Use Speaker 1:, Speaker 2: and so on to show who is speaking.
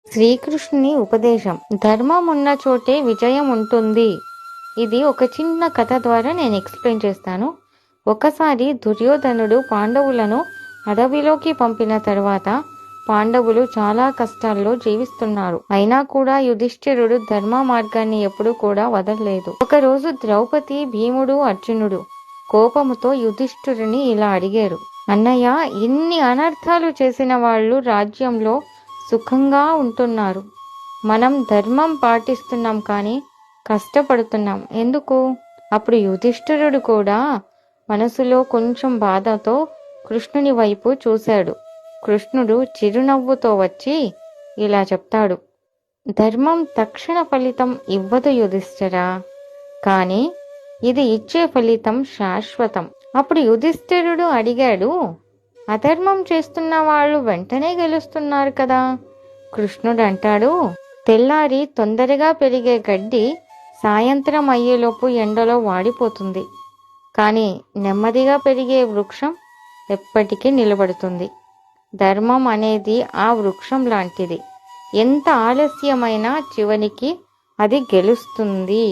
Speaker 1: శ్రీకృష్ణుని ఉపదేశం. ధర్మం ఉన్న చోటే విజయం ఉంటుంది. ఇది ఒక చిన్న కథ ద్వారా నేను ఎక్స్ప్లెయిన్ చేస్తాను. ఒకసారి దుర్యోధనుడు పాండవులను అడవిలోకి పంపిన తర్వాత పాండవులు చాలా కష్టాల్లో జీవిస్తున్నారు. అయినా కూడా యుధిష్ఠిరుడు ధర్మ మార్గాన్ని ఎప్పుడూ కూడా వదలలేదు. ఒకరోజు ద్రౌపది, భీముడు, అర్జునుడు కోపముతో యుధిష్ఠిరుని ఇలా అడిగారు: అన్నయ్య, ఇన్ని అనర్థాలు చేసిన వాళ్ళు రాజ్యంలో సుఖంగా ఉంటున్నారు. మనం ధర్మం పాటిస్తున్నాం కానీ కష్టపడుతున్నాం ఎందుకు? అప్పుడు యుధిష్ఠిరుడు కూడా మనసులో కొంచెం బాధతో కృష్ణుని వైపు చూశాడు. కృష్ణుడు చిరునవ్వుతో వచ్చి ఇలా చెప్తాడు: ధర్మం తక్షణ ఫలితం ఇవ్వదు యుధిష్ఠిరా, కానీ ఇది ఇచ్చే ఫలితం శాశ్వతం. అప్పుడు యుధిష్ఠిరుడు అడిగాడు: అధర్మం చేస్తున్న వాళ్ళు వెంటనే గెలుస్తున్నారు కదా? కృష్ణుడు అంటాడు: తెల్లారి తొందరగా పెరిగే గడ్డి సాయంత్రం అయ్యేలోపు ఎండలో వాడిపోతుంది, కానీ నెమ్మదిగా పెరిగే వృక్షం ఎప్పటికీ నిలబడుతుంది. ధర్మం అనేది ఆ వృక్షం లాంటిది. ఎంత ఆలస్యమైనా చివరికి అది గెలుస్తుంది.